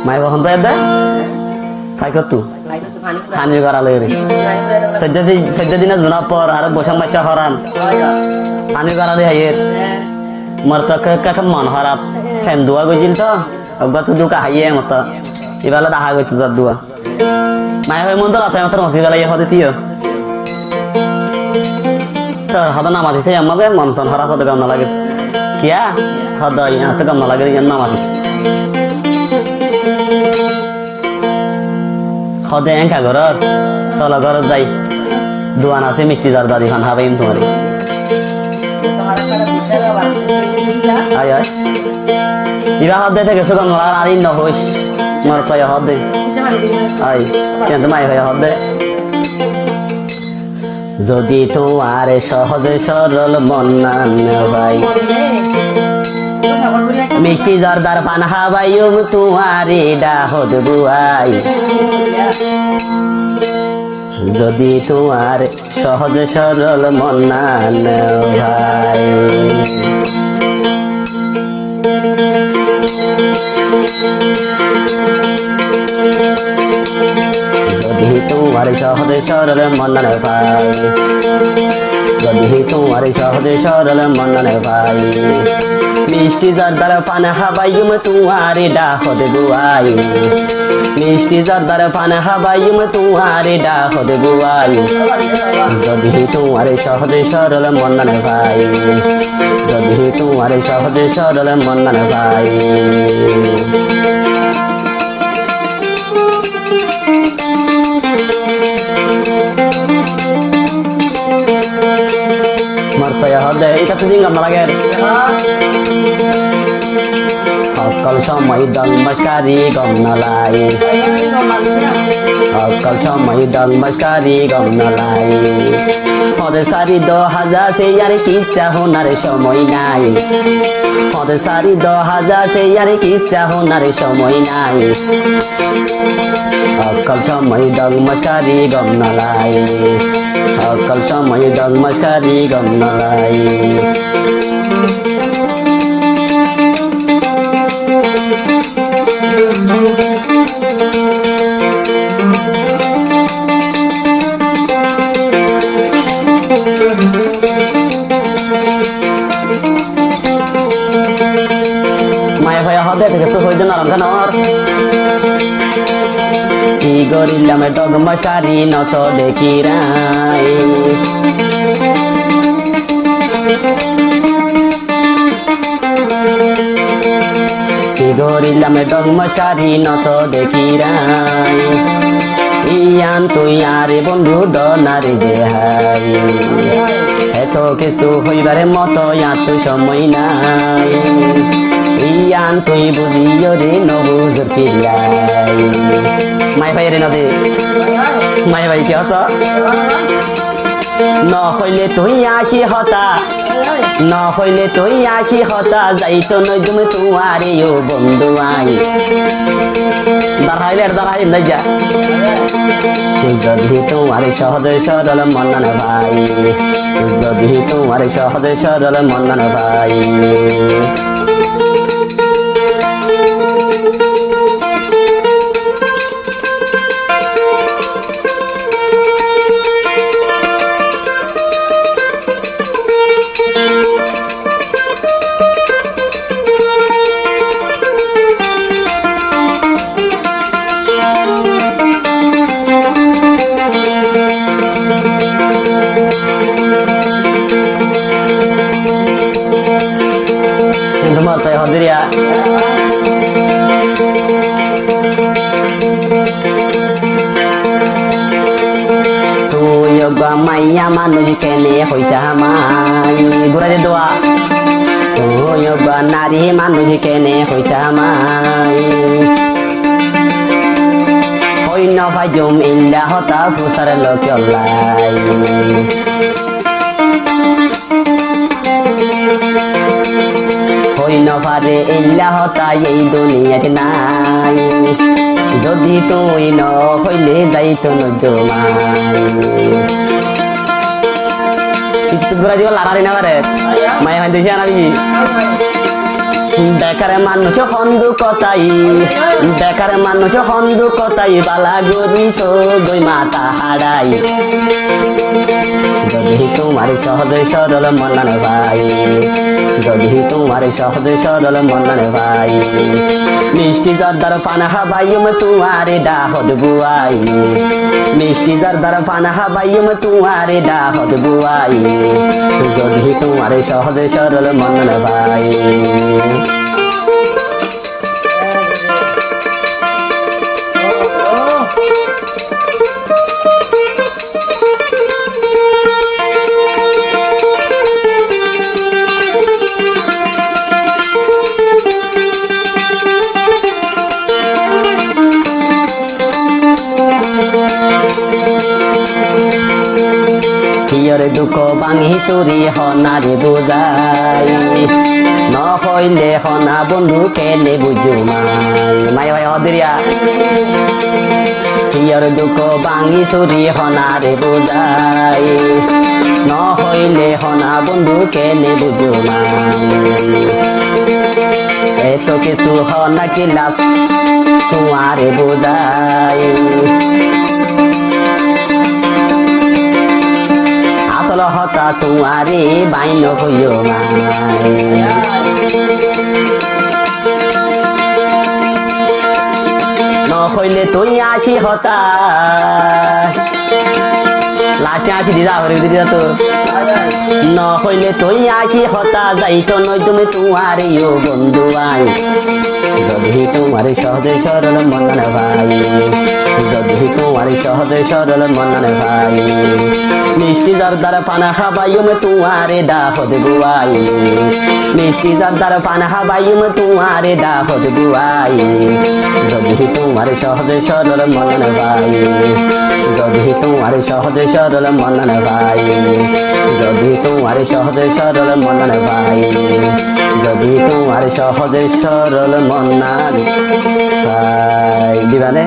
মাই বহন তো এদা খাই কত পানি করা লাগে চৈদ্য দিনে জোনা পর আর বসাম মাসা হরান পানি করা লে হাইয়ের মোর তো কাকে মন খারাপ ফ্যান দোয়া গেছিল তো অজ্ঞা তো দুকা হাইয়ে মতো এবেলা দেখা গেছে যার দোয়া মায়ের হয়ে মন তো আছে মাত্র মসজিদ বেলা হতে তিও হদা নামা দিছে আমাকে মন তন খারাপ হতে কাম না লাগে কিয়া হদা ইহাতে কাম না লাগে ইয়ান নামা দিছে হদে একা ঘরত চলো ঘরত যাই দোয়ান আছে মিষ্টি যার দাদি খান হাবাইম তোমারে আয় আয় ইবা হদে থেকে সুগম লাগার আর ইন্ন হইস মোর কয় হদে আয় কেন মাই হয়ে হদে যদি তোমার সহজে সরল মন না ভাই মিষ্টি জর্দার পান হাবাইও তোমারে ডাহদ বুয়াই যদি তোমার সহজে সরল মন না ভাই যদি তোমার সহজে সরল মন না ভাই যদি তোমার সহজে সরল মন না ভাই মিষ্টি জর্দার পান হাবাইম তোমারে ডাহদ বুয়াই মিষ্টি জর্দার পান হাবাইম তোমারে ডাহদ বুয়াই যদি তোমার সহজে সরল মন না ভাই যদি তোমার সহজে সরল মন না ভাই এটা তো দিন আমরা লাগে অকল সময় দল মস্কারি গম নালাই অকল সময় দল মস্কারি গম নালাই পদে সারি 10,000 সে আর কিচ্ছা হোনার সময় নাই পদে সারি 10,000 সে আর কিচ্ছা হোনার সময় নাই অকল সময় দল মস্কারি গম নালাই অকল সময় দল মস্কারি গম নালাই মায়া ভাইয়া হবে থেকে তো হইতে নরম কেন কি গরিলাম ডগ মশারি নত দেখি রাই কি গরিলাম ডগ মশারি নত দেখি রাই ইয়ান তুই আরে বন্ধু ডনারে দেহাই এত কিছু হইবারে মতো এত সময় নাই ইয়ান তুই বুঝিও রে নবুজুর কিলাই মাই ভাই রে নদী মাই ভাই কি হতো ন হইলে তুই আসি হতা ন হইলে তুই আসি হতা যাইতো নজুম তোমারে ও বন্ধু আই দাঁড়াইলে নাই যা যদি তোমার সহজে সরল মন না ভাই যদি তোমার সহজে সরল মন না ভাই মাইয়া মানুষ কেনে হইতা মাই ঘুরাই দোয়া নারী মানুষ কেনে হইতা মাই হইন ভাই জম ইল্লা হতা ফুসার লোক লাই হইন পারে ইল্লা হতা এই দুনিয়াতে নাই যদি তুই ন হইলে যাইতো নজমাই ঘুরা দিব লাড়ারি না পারে মায়া হান দেশে আনাবি বেকার মানুষ হন্দু কথাই বেকার মানুষ হন্দু কথাই বালা গরিস গই মাথা হারাই যদি তোমার সহজ সরল মনন ভাই যদি তোমার সহজ সরল মনন ভাই মিষ্টি জর্দার পান হাবাইম তোমারে ডাহদ বুয়াই মিষ্টি জর্দার পান হাবাইম তোমারে ডাহদ বুয়াই যদি তোমার সহজ সরল মনন ভাই হিয়র দুঃখ ভাঙি চুরি হনারে বুঝাই নহইলে হনা বন্ধু কেলে বুঝু মাই ভাই অদরিয়া হিয়র দুঃখ ভাঙি চুরি হনারে বুঝাই নহইলে হনা বন্ধু কেলে বুঝু এত কিছু হনা কি লাভ তোমারে বুঝাই আসল হতা তোমারে বাইন হইও নহইলে তুই আছি হতা লাস্টে আছি দিদা হরে দিদা তো নহইলে তুই আছি হতা যাইতো নই তুমি তোমারে ও বন্ধু আই যদি তোমার সহজ সরল মনন ভাই যদি তোমার সহজ সরল মনন ভাই মিষ্টি জর্দার পান হাবাইম তোমারে ডাহদ বুয়াই মিষ্টি জর্দার পান হাবাইম তোমারে ডাহদ বুয়াই যদি তোমার সহজ সরল মনন ভাই যদি তোমার সহজ সরল মনন ভাই যদি তোমার সহজ সরল মনন ভাই যদি তোমার সহজ সরল মনন ভাই দিবানে